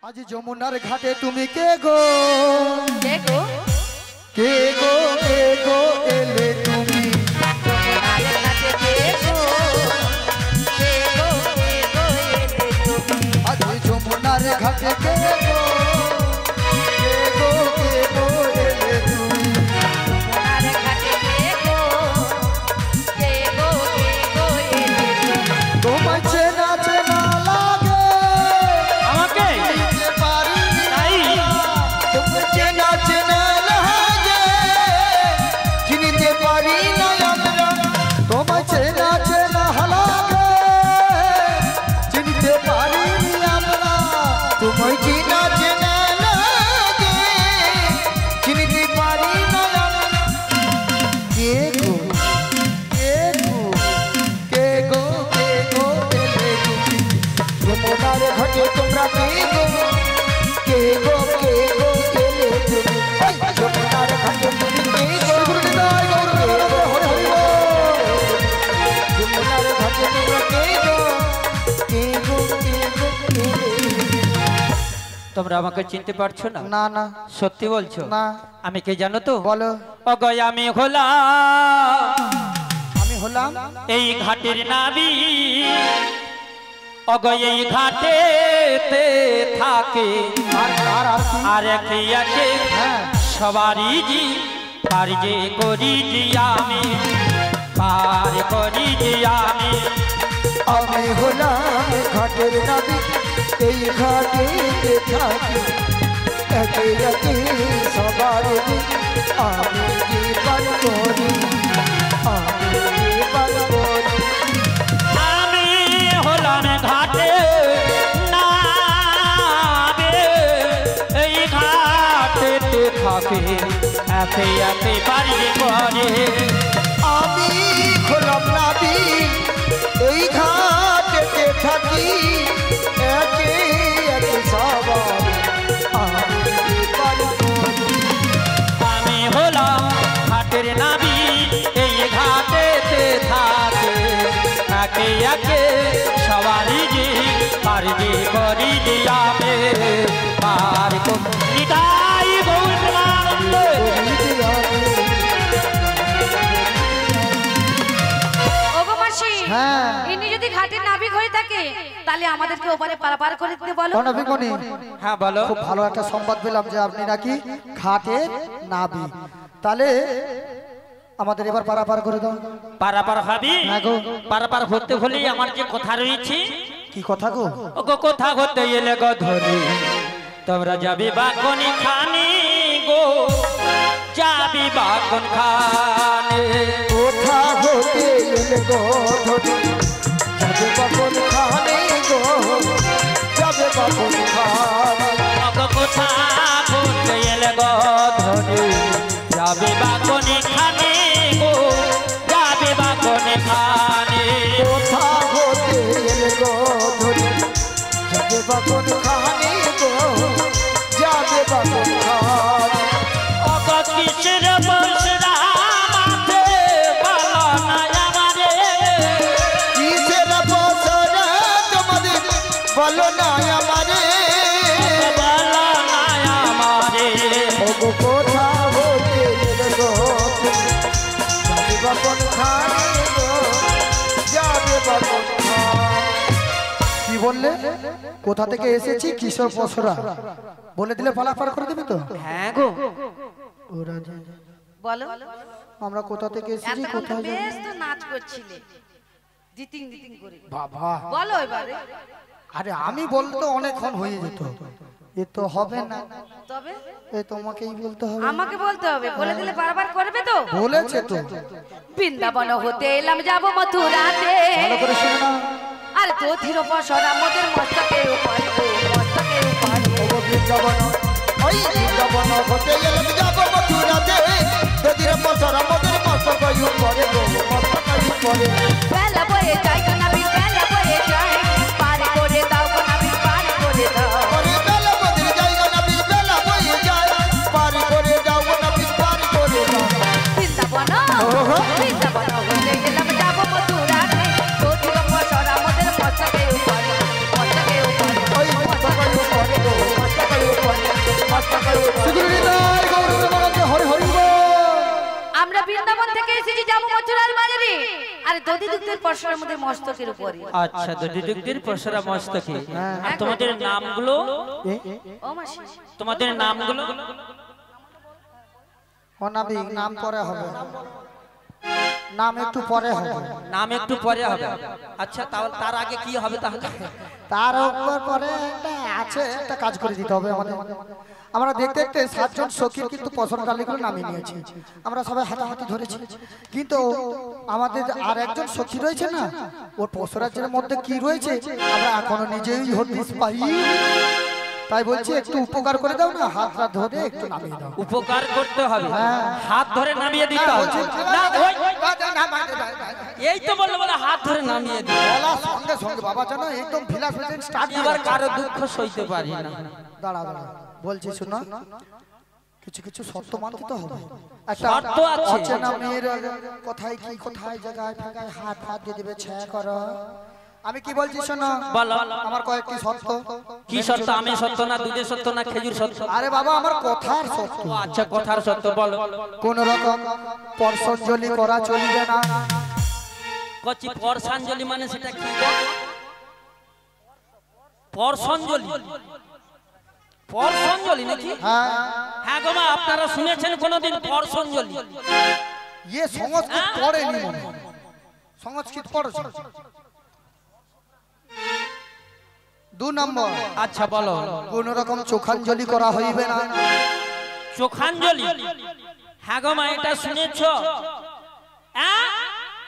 आज যমুনার ঘাটে তুমি কে গো কে গো কে গো কে গো এলে তুমি যমুনার ঘাটে কে গো কে গো কে গো এলে তুমি आज যমুনার ঘাটে কে গো কে গো কে গো এলে তুমি যমুনার ঘাটে কে গো কে গো কে গো এলে তুমি তোমায় চেনা চেনা লাগে আমাকে চিনতে পারি তাই তোমায় চেনা চেনা লাগে চিনতে পারি না আমরা তোমায় চেনা চেনা লাগে চিনতে পারি আমরা তোমায় চেনা চেনা লাগে চিনতে পারি না আমরা কে গো কে গো কে গো কে গো এলে তুমি যমুনার ঘাটে তোমরা কে গো কে গো কে গো এলে তুমি যমুনার ঘাটে তুমি কে গো যমুনার ঘাটে তোমরা কে গো কে গো কে গো এলে তোমরা আমাকে চিনতে পারছো না? না না সত্যি বলছো? না। আমি কে জানো তো? বলো অগয় আমি হলাম আমি হলাম এই ঘাটের নাবি। অগয় এই ঘাটেতে থাকে আর আর আর কি? আর একে একে হ্যাঁ সবারই জি পার যে করি জি আমি, পার করি জি আমি। আমি হলাম ঘাটের নাবি এই ঘাটে থাকি একে একে সবার আমি জীবন করি আমি জীবন করি আমি হলাম ঘাটে নাবে এই ঘাটেতে থাকে একে একে পারি করে। আমি হলাম নাবি এই ঘাটে থাকি একে একে সবার আমি জীবন করি আমি হলাম ঘাটের নাবি এই ঘাটেতে থাকে একে একে সবারই যে পার যে করি যাবে পার নিতাই গৌরাঙ্গ। ওগো মাসি হ্যাঁ। ইনি যদি ঘাটের নাবিক হয়ে থাকে তাহলে আমাদেরকে ওপারে পারাপার করে দিতে বলো। অনভিজ্ঞনী হ্যাঁ বলো। খুব ভালো একটা সংবাদ পেলাম যে আপনি নাকি ঘাটের নাবি তাহলে আমাদের এবার পারাপার করে দাও পারাপার হবি? হ্যাঁ গো। পারাপার হতে হলেই আমার যে কথা রয়েছে কি কথা গো ওগো কথা হতে এলে গো ধরে তোমরা যাবি বা কোন খানি গো যাবি বা কোন খানে। কোথা হতে এলে গো ধরি যাবে বাপন খানে গো যাবে বাপন খানে ওগো কথা হতে এলে গো ধরে যাবি বা কোন খানি গো যাবে বা কোন খানে। কোথা হতে এলে গো ধরি যাবে বাপন খানে গো যাবে বাপন খানে ওগো কিসের বসরা মাঠে বলো না আমারে কিসের বসরা তোমাদের বলো না আমারে বলো না আমারে। ওগো কোথা হতে এলে গো যাবে বাপন খানে গো যাবে বাপন খানে কি বললে কোথা থেকে এসেছি কিশোর বসরা বলে দিলে পালাপার করে দেবে তো হ্যাঁ গো ওরা বলো আমরা কোথা থেকে এসেছি এতক্ষণ তো কোথায় যাব বেশ তো নাচ করছিলে জিতিং জিতিং করে বাবা বলো এবারে আরে আমি বলতে অনেকক্ষণ হয়ে যেত এ তো হবে না তবে এ তোমাকেই বলতে হবে আমাকে বলতে হবে বলে দিলে বারবার করবে তো। বলেছে তো বৃন্দাবন হতে এলাম যাব মথুরাতে ভালো করে শুনে না আর দধির পসরা মোদের মস্তকে উপরে মস্তকে উপরে ওগো বৃন্দাবন ওই বৃন্দাবন হতে এলাম যাব মথুরাতে দদির পসরা মোদের মস্তক উপরে গো মস্তক উপরে বেলা বয়ে যায় নাবি বেলা বয়ে যায় পার করে দাও নাবি পার করে দাও ওরে বেলা মোদের জায়গা না বেলা বয়ে যায় পার করে দাও না পার করে দাও বৃন্দাবন বৃন্দাবন হতে এলাম যাব মথুরাতে দধির পসরা মোদের মস্তকে উপরে দধিযুক্তের পরশরার মধ্যে মস্তকের উপরে। আচ্ছা দধিযুক্তের পরশরা মস্তকে। আর তোমাদের নামগুলো? ও মাসি তোমাদের নামগুলো? অনাবিক নাম পরে হবে, নাম একটু পরে হবে। নাম একটু পরে হবে। আচ্ছা তাহলে তার আগে কি হবে তাহলে? তার উপর পরে একটা আছে, একটা কাজ করে দিতে হবে আমাদের। আমরা দেখতে দেখতে 7 জন সখীর কিন্তু পছন্দ তালিকাগুলো নামিয়ে নিয়েছি। আমরা সবাই হাতাহাতি ধরেছি, কিন্তু আমাদের আর একজন সখী রয়েছে না, ওর পশুরাজের মধ্যে কি রয়েছে আমরা এখনো নিজেই হদিস পাই। তাই বলছি একটু উপকার করে দাও না, হাতটা ধরে একটু নামিয়ে দাও। উপকার করতে হবে, হাত ধরে নামিয়ে দিতে হবে। না ওই এই তো বললো বলে হাত ধরে নামিয়ে দিতে বলা সঙ্গে সঙ্গে বাবা জানো একদম ভিলাস প্রেজেন্ট স্টার্ট। এবার কারো দুঃখ সইতে পারি না। দাঁড়া দাঁড়া বলছি শোনো, কিছু কিছু শর্ত মানতে তো হবে। একটা শর্ত আছে। অচেনা মেয়ের কোথায় কি কোথায় জায়গায় ফাঁকায় হাত হাত দিয়ে দেবে ছেঁ করো। আমি কি বলছি শোনো, বলো আমার কয়েকটি শর্ত। কি শর্ত? আমি সত্য না দুধের সত্য না খেজুর সত্য? আরে বাবা আমার কথার শর্ত। আচ্ছা কথার সত্য বলো। কোন রকম পরশঞ্জলি করা চলবে না। কচি পরশাঞ্জলি মানে সেটা কি? পরশাঞ্জলি, পরশাঞ্জলি নাকি? হ্যাঁ হ্যাঁ গো মা, আপনারা শুনেছেন কোনদিন পরশাঞ্জলি? ইয়ে সংস্কৃত পড়েনি মনে হয়। সংস্কৃত পড়েছে। 2 নম্বর, আচ্ছা বলো। কোন রকম চোখাঞ্জলি করা হইবে না। চোখাঞ্জলি? হ্যাঁ গো মা, এটা শুনেছ?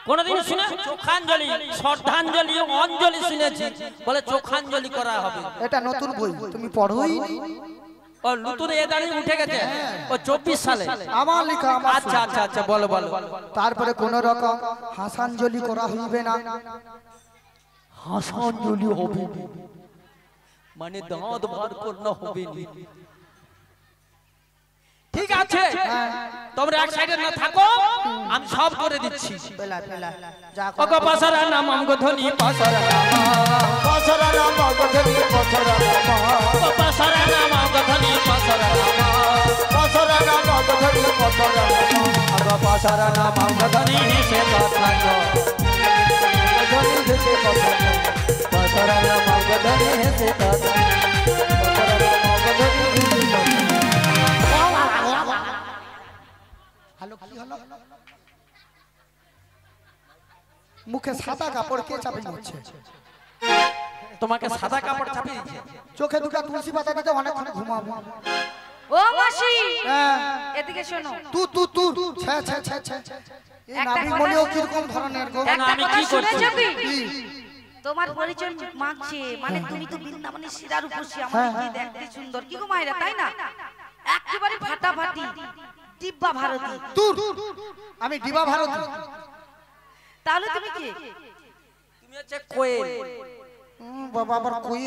কোনদিন শুনে? চোখাঞ্জলি, শ্রদ্ধাঞ্জলি, অঞ্জলি শুনেছি, বলে চোখাঞ্জলি করা হবে। এটা নতুন বই, তুমি পড়োই নি। ও নতুন এ দাঁড়িয়ে উঠে গেছে ও 24 সালে আমার লেখা আমার। আচ্ছা আচ্ছা আচ্ছা বলো বলো। তারপরে কোন রকম হাসাঞ্জলি করা হইবে না। হাসাঞ্জলি হবে মানে দাঁত বার করতে হবে না। ঠিক আছে তোমরা এক সাইডে না থাকো, আমি সব করে দিচ্ছি। পেলা পেলা যা ওগো পাসারা নাম আমগো ধনি পাসারা নাম, পাছরা নাম গধনি পাছরা নাম, ওগো পাসারা নাম আমগো ধনি পাসারা নাম, পাছরা নাম গধনি পাছরা নাম, ওগো পাসারা নাম আমগো ধনি সে কথা গো, গধনি দেশে কথা, পাসারা নাম আমগো ধনি সে কথা, পাছরা নাম গধনি দেশে কথা। হ্যালো কি হলো? মুখে সাদা কাপড় কে চাপিয়ে দিচ্ছে? তোমাকে সাদা কাপড় চাপিয়ে দিয়েছে? চোখে দুটো তুলসী পাতা দিতে অনেকক্ষণ ঘুমাবো। ও মাসি হ্যাঁ এদিকে শোনো, তু ছে ছে ছে ছে এই নাভি মনেও কিরকম ধরনের গো? একটা আমি কথা কি করছি? শুনেছো কি? কি? তোমার পরিচয় মাগছে, মানে তুমি তো বৃন্দাবনের শিরার উপসী, হ্যাঁ, আমাদের কি দেখতে সুন্দর কি গো মায়েরা, তাই না? একেবারে ফাটাফাটি দিব্যা ভারতী। তুর আমি দিবা ভারতী। তাহলে তুমি কি? তুমি হচ্ছে কোয়েল। বাবা আবার কই?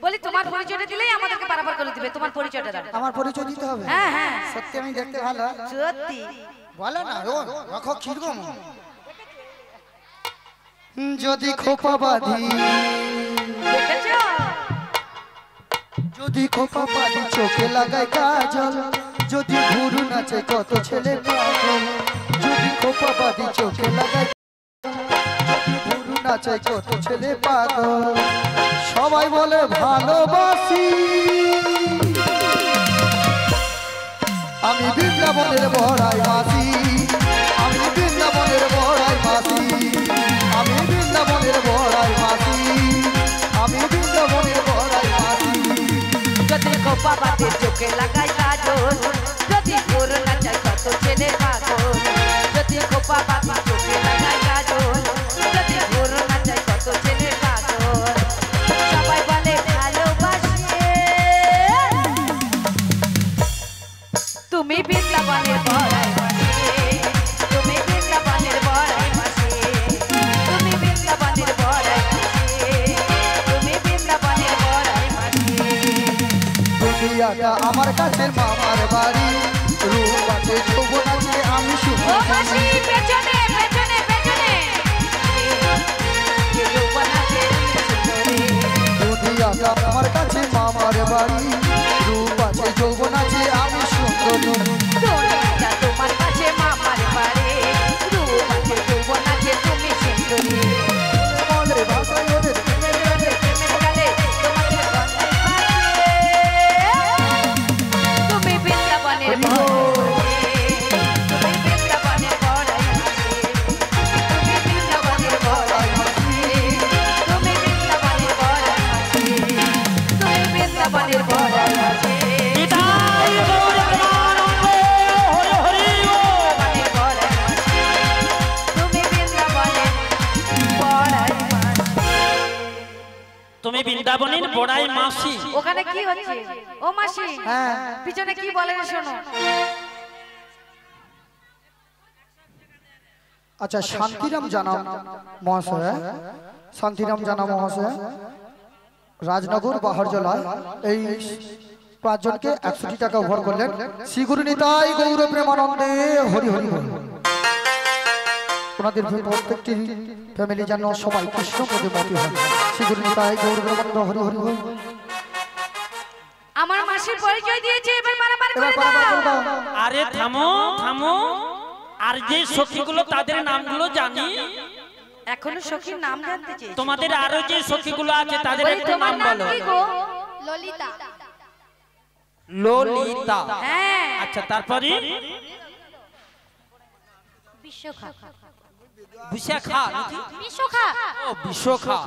বলি তোমার পরিচয়টা দিলেই আমাদেরকে পারাপার করে দিবে। তোমার পরিচয়টা দাও। আমার পরিচয় দিতে হবে? হ্যাঁ হ্যাঁ সত্যি আমি দেখতে ভালো? সত্যি। বলে না ও রাখো কিরকম? যদি খোপা বাঁধি, দেখেছো? যদি খোপা বাঁধি চোখে লাগায় কাজল, যদি ঘুরু নাচে কত ছেলে পাগল, যদি খোপা বাঁধি চোখে লাগায় যদি ঘুরু নাচে কত ছেলে পাগল, সবাই বলে ভালোবাসি, আমি বৃন্দাবনের বড়াই মাসি, আমি বৃন্দাবনের বড়াই মাসি, আমি বৃন্দাবনের বড়াই মাসি, আমি বৃন্দাবনের বড়াই মাসি। যদি খোপা বাঁধে চোখে লাগায় কাজল, যদি ঘোর নাচায় কত ছেলে পাগল, যদি খোপা বাঁধে চোখে লাগায় কাজল, যদি ঘোর নাচায় কত ছেলে পাগল, সবাই বলে ভালোবাসে, তুমি বৃন্দাবনের বড়াই মাসি, তুমি বৃন্দাবনের বড়াই মাসি, তুমি বৃন্দাবনের বড়াই মাসি, তুমি বৃন্দাবনের বড়াই মাসি। দুনিয়াটা আমার কাছে মামার বাড়ি, রূপ আছে যৌবন আছে আমি শুধু ও মাসি পেছনে পেছনে পেছনে যে যৌবন আছে সুন্দরী, দুনিয়াটা আমার কাছে মামার বাড়ি, রূপ আছে যৌবন আছে আমি সুন্দর। দুনিয়াটা তোমার কাছে মামার বাড়ি, রূপ আছে যৌবন আছে তুমি সুন্দরী, ওরাই মাসি। ওখানে কি হচ্ছে? ও মাসি, হ্যাঁ পিছনে কি বলে শোনো। আচ্ছা শান্তিরাম জানা মহাশয়, শান্তিরাম জানা মহাশয় রাজনগর বাহার জেলায় এই 5 জনকে 100 টাকা উপহার করলেন। শ্রী গুরু নিতাই গৌর প্রেমানন্দে হরি হরি হরি। ওনাদের প্রত্যেকটি ফ্যামিলি যেন সবাই কৃষ্ণ পদে মতি হয়। শ্রী গুরু নিতাই গৌর প্রেমানন্দ হরি হরি হরি। আমার মাসির পরিচয় দিয়েছে, এবার মারামারি এবার করে পারাপার দাও। করে দাও। আরে থামো থামো, আর যে সখীগুলো তাদের নামগুলো জানি। এখনো সখীর নাম জানতে চেয়েছি। তোমাদের আরো যে সখীগুলো আছে তাদের বলি, একটু তোমার নাম নাম বলো। কি গো? ললিতা, ললিতা। হ্যাঁ। আচ্ছা তারপরে বিশ্বখা, বিশাখা নাকি? বিশ্বখা, ও বিশাখা।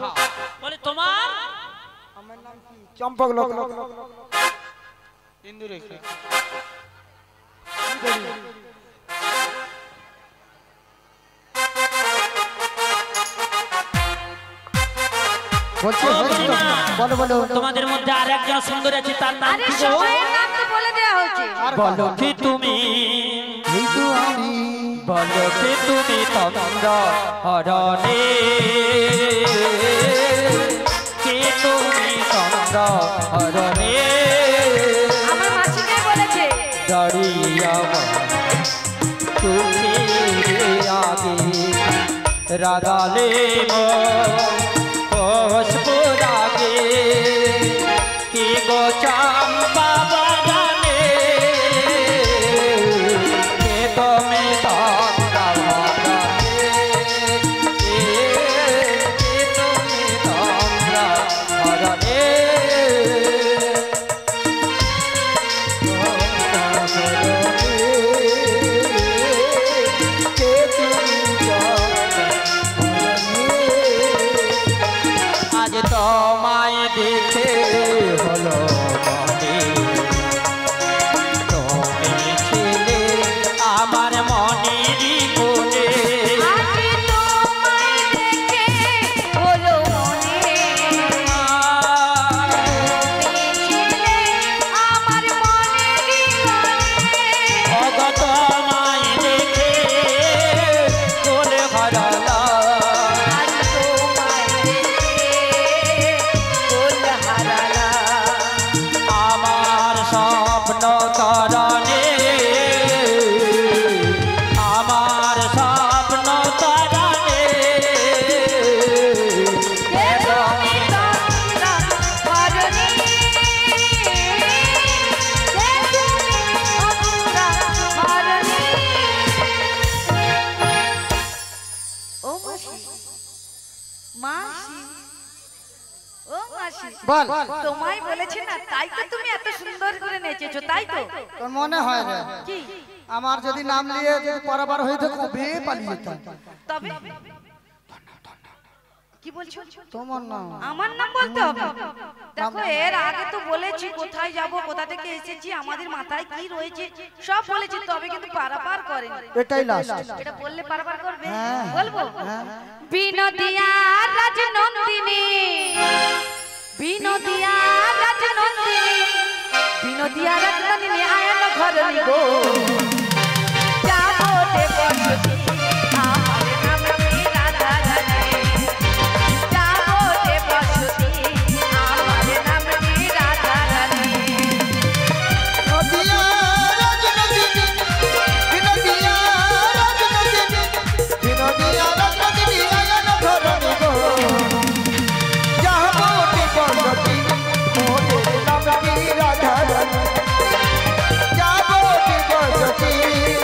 বলে তোমার চম্পক লোক ইন্দুরেখা, বলছি বলো বলো। তোমাদের মধ্যে আর একজন সুন্দর আছে, তার নাম আরে কি গো? সবাইয়ের নাম তো বলে দেওয়া হয়েছে। বলো কি তুমি, এই তো আমি বলো কি তুমি তন্দ্র হরণে, কে তুমি তন্দ্র হরণে, আমার মাসিকে বলেছে। দাঁড়িয়া তুমি আগে রাগালে পুরাগে, কি গো চাম্পা বাগানে, কে তুমি তন্দ্রা হরণে, কে তুমি তন্দ্রা হরণে। আজ তোমায় দেখে হলো মনে, তুমি ছিলে আমার মনেরই কোণে। আজকে তোমায় দেখে হলো মনে, তুমি ছিলে আমার মনেরই কোণে। অগ তোমায় দেখে কোলে হারালা, আজ তোমায় দেখে গোল হারালা। আমার স্বপ্ন তারানে, আমার স্বপ্ন তারানে, কে তুমি তন্দ্রা হরণী, কে তুমি তন্দ্রা হরণী। ও মাসি, মাসি, ও মাসি, বল তোমায় বলেছে না, তাই তো তুমি এত সুন্দর করে নেচেছো, তাই তো? তোর মনে হয় রে কি আমার যদি নাম নিয়ে যদি পারাবার হইতো কবে পালিয়ে যেতাম। তবে কি বলছো? তোমার নাম আমার নাম বলতে হবে? দেখো এর আগে তো বলেছি কোথায় যাব, কোথা থেকে এসেছি, আমাদের মাথায় কি রয়েছে সব বলেছি, তবে কিন্তু পারাপার করেনি। এটাই লাস্ট। এটা বললে পারাপার করবে? হ্যাঁ। বলবো। বিনোদিয়া রাজনন্দিনী, বিনোদিয়া রাজনন্দিনী, বিনোদিয়া রাজনন্দিনী আয়ন ঘরণী গো, যাবো রে বসতি আমার নাম কি রাধা রানী, যাবো রে বসতি আমার নাম কি রাধা রানী। নদিয়া রাজনন্দিনী, বিনোদিয়া রাজনন্দিনী, বিনোদিয়া রাজনন্দিনী আয়ন ধরণী গো, যাবো রে বসতি মোদের নাম কি রাধা রানী, যাবো রে বসতি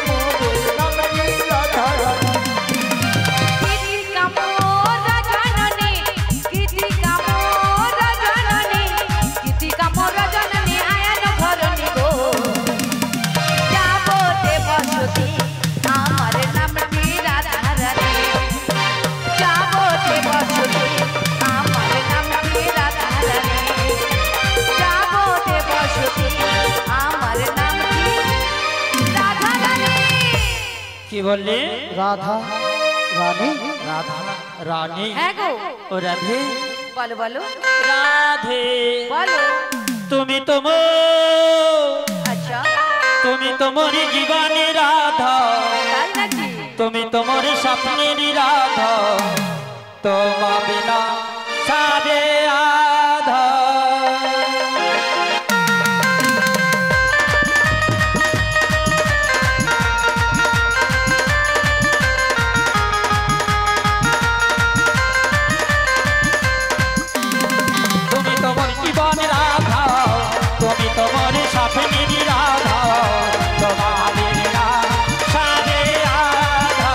মোদের নাম কি রাধা রানী। কীর্তিকা মোরা জননী, কীর্তিকা মোরা জননী, কীর্তিকা মোরা জননী আয়ন ঘরণী গো, যাবো রে বসতি আমার নাম কি রাধা রানী, যাবো রে বসতি আমার নাম কি রাধা রানী, যাবো রে বসতি আমার নাম কি রাধা রানী। কি বললে? রাধা রানী রাধা রানী। হ্যাঁ গো, ও রাধে, বলো বলো রাধে বলো। তুমি তো আচ্ছা তুমি তো মোর জীবনে রাধা, তাই নাকি? তুমি তো মোর স্বপ্নের রাধা, তোমা বিনা সাবে আধা। তুমি তো মোর জীবনে রাধা, তুমি তো মোর স্বপ্নের রাধা, তোমা বিনা সাবে আধা।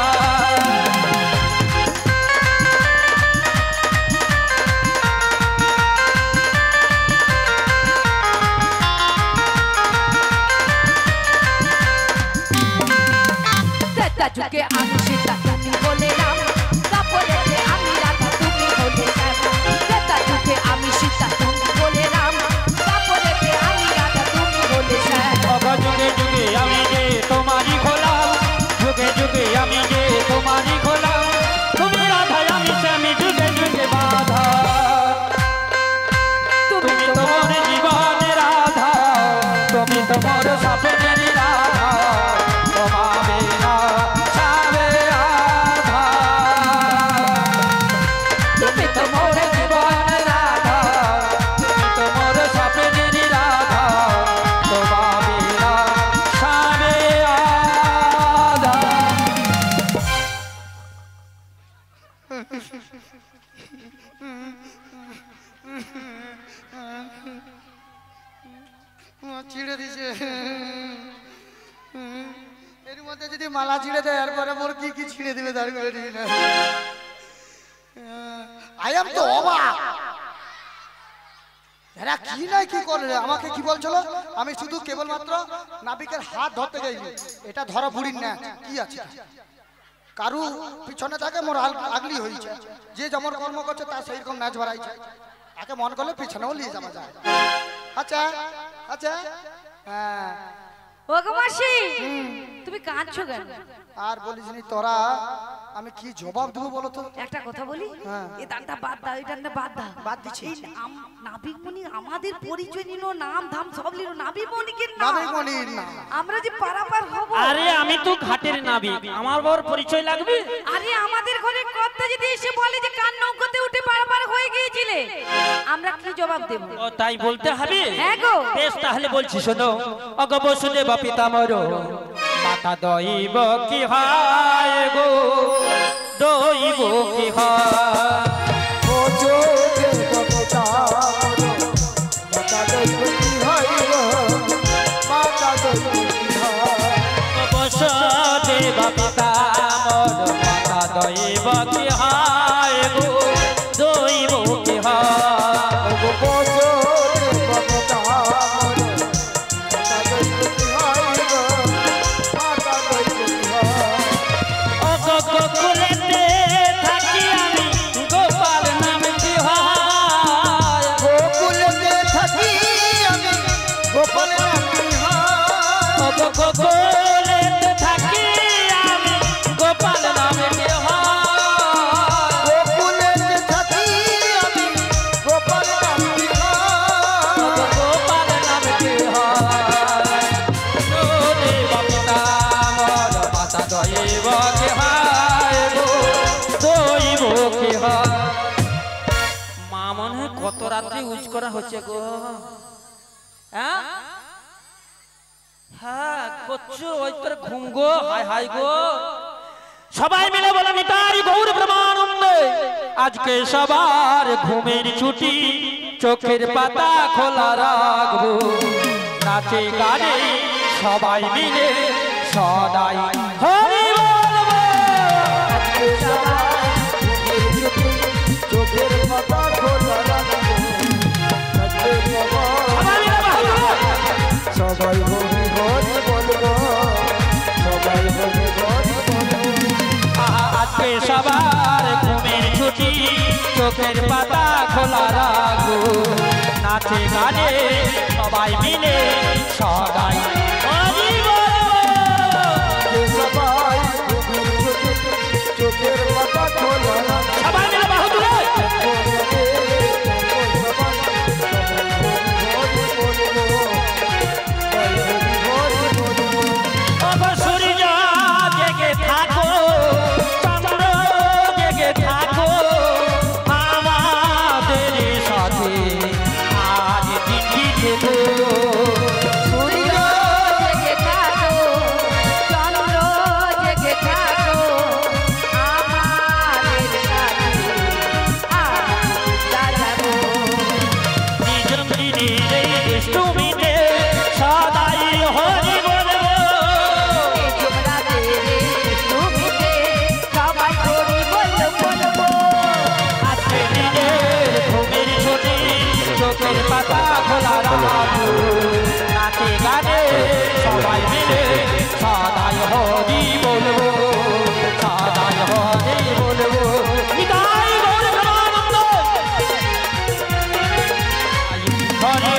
তেতা যুগে আমি সীতা তুমি বলে রাম, কাপড়েতে আমি রাধা তুমি বলে শ্যাম। তেতা যুগে আমি সীতা তুমি বলে রাম, কাপড়েতে আমি রাধা তুমি বলে শ্যাম। যুগে যুগে আমি যে তোমারই গোলাম, যুগে যুগে আমি যে তোমারই গোলাম, তুমি রাধা আমি শ্যামী যুগে যুগে বাধা। তুমি তোমার জীবনে রাধা, তুমি তোমার স্বপ্নের রাধা, তোমা বিনা সাবে আধা। তুমি তোমার জীবনে রাধা, তুমি তোমার স্বপ্নের রাধা, তোমা বিনা সাবে আধা। ছিঁড়ে দিছে। এর মধ্যে যদি মালা ছিঁড়ে দেয় এরপরে মোর কি কি ছিঁড়ে দিবে দাঁড়িয়ে ঠিক না। আই এম তো অবাক, এরা কি নাই কি করে আমাকে কি বলছিল? আমি শুধু কেবলমাত্র নাবিকের হাত ধরতে যাইনি, এটা ধরা বুড়ির না কি আছে কারু পিছনে থাকে মোর আগলি হয়েছে, যে যেমন কর্ম করছে তার সেই রকম নাচ বাড়াইছে, একে মন করলে পিছনেও নিয়ে যাওয়া যায়। আচ্ছা আচ্ছা হ্যাঁ ও গো মাসি তুমি কাঁদছো কেন? আর বলিস নি তোরা, আমি কি জবাব দেবো বলো তো? একটা কথা বলি, হ্যাঁ। এই দানটা বাদ দাও, এই দানটা বাদ দাও। বাদ দিচ্ছি। এই নাবিক মণি আমাদের পরিচয় নিল, নাম ধাম সব নিল, নাবিক মণিকে নাম। নাবিক মণির নাম। আমরা যে পারাপার হব। আরে আমি তো ঘাটের নাবিক, আমার বড় পরিচয় লাগবে? আরে আমাদের ঘরে কর্তা যদি এসে বলে যে কান নৌকাতে উঠে পারাপার হয়ে গিয়েছিলে, আমরা কি জবাব দেব? ও তাই বলতে হবে? হ্যাঁ গো। বেশ তাহলে বলছি শোনো। অগ বসুদেব পিতামর মাতা দইব কি হায় গো, দইব কি হায়। ও চোখে কতটা মাতা দইব কি হয় গো, মাতা দইব কি হয়। বসুদেব পিতামর মাতা দইব কি হায় গো, দইব কি হায়। ও বসুদেব কতটা মাতা দইব কি হয় গো, মাতা দইব কি হয়। গোকুলেতে থাকি আমি গোপাল নাম কি হয়। গোকুলেতে থাকি আমি গোপাল নাম কি হয়। গোকুলেতে থাকি আমি গোপাল নাম কি হয়। গোকুলেতে থাকি আমি গোপাল নাম কি হয়। গোপাল নাম কি হয়। দেব পিতামর মাতা দইব কি হায় গো, দইব কি হায়। মা মনে হয় কত রাত্রি উজ করা হচ্ছে গো। হ্যাঁ হ্যাঁ করছো ওই তোর ঘুম গো, হায় হায় গো। সবাই মিলে বলে নিতাই গৌর ব্রহ্মানন্দে, আজকে সবার ঘুমের ছুটি, চোখের পাতা খোলা রাখবো, নাচে গানে সবাই মিলে সদাই হরি বলবো। চোখের পাতা খোলা রাখবো, সবাই মিলে বাহুল্য। সবাই হরি হরি বলবো, সবাই হরি হরি বলবো। আজকে সবার ঘুমের ছুটি, চোখের পাতা খোলা রাখবো, নাচে গানে সবাই মিলে সদাই হরি বলবো। সবাই চোখের পাতা খোলা রাখবো, সবাই মিলে বাহু তুলে। সাদাই হরি বলবো সাদাই হরি বলবো নিতাই গৌর প্রেমানন্দ হরে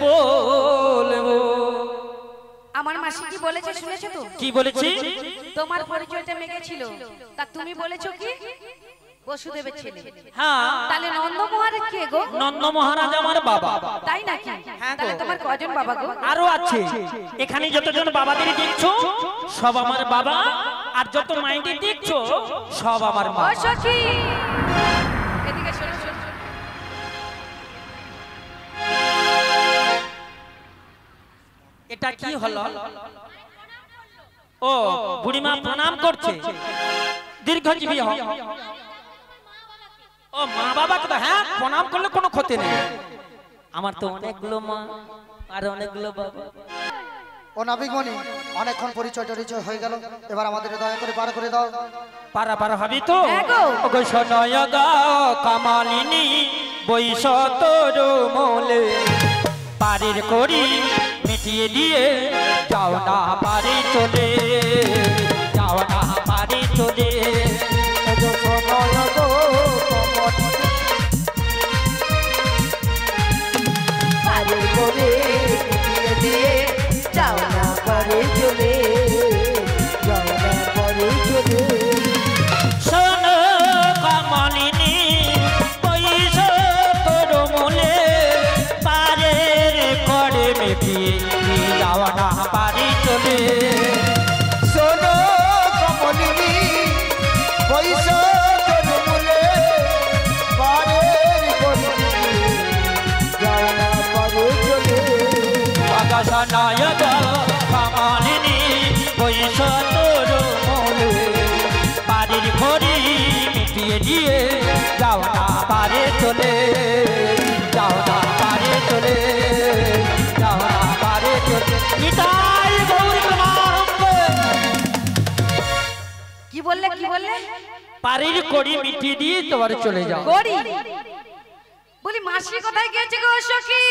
বলবো। আমার মাসি কি বলেছে শুনেছো তো? কি বলেছি? তোমার পরিচয়টা মেঘে ছিল, তা তুমি বলেছো কি বসুদেবের ছেলে। হ্যাঁ, তাহলে নন্দ মহারাজ কে গো? নন্দ মহারাজ আমার বাবা। তাই নাকি? হ্যাঁ গো। তাহলে তোমার কজন বাবা গো? আরো আছে, এখানে যতজন বাবাদের দেখছো সব আমার বাবা, আর যত মাইন্ডে দেখছো সব আমার মা। ও সখী এদিকে শোনো শোনো। এটা কি হলো? ও বুড়িমা প্রণাম করছে, দীর্ঘজীবী হও। ও মা বাবা তো হ্যাঁ প্রণাম করলে কোনো ক্ষতি নেই, আমার তো অনেকগুলো মা আর অনেকগুলো বাবা। ও নাবিকমণি, অনেকক্ষণ পরিচয় টরিচয় হয়ে গেল, এবার আমাদের দয়া করে পার করে দাও। পারা পারা হবি তো? হ্যাঁ গো। ওগো শোনয় গা কামালিনী বৈশ তোর মোলে পারের করি মিটিয়ে দিয়ে যাও না পারে চলে যাও না পারে চলে। ওগো শোনয় গো কমলি, পারে করে দিয়ে দিয়ে যাও না পারে চলে। যাও না পারে চলে। শোন কামালিনী বৈশ তোর মোলে পারের করে মিটিয়ে যাও না পারে চলে। শোনো কমলিনী বৈশ তোর মূলে পারের করি যাও না পারে চলে। আকাশনায়ক কামালিনী বৈশ তোর মোলে পারের ঘড়ি মিটিয়ে দিয়ে যাও না পারে চলে যাও না পারে চলে যাও না পারে চলে। নিতাই গৌর প্রেমানন্দ। কি বললে কি বললে? পারের কড়ি মিটিয়ে দিয়ে তোমার চলে যাও। গড়ি বলি মাসি কোথায় গেছে গো সখী?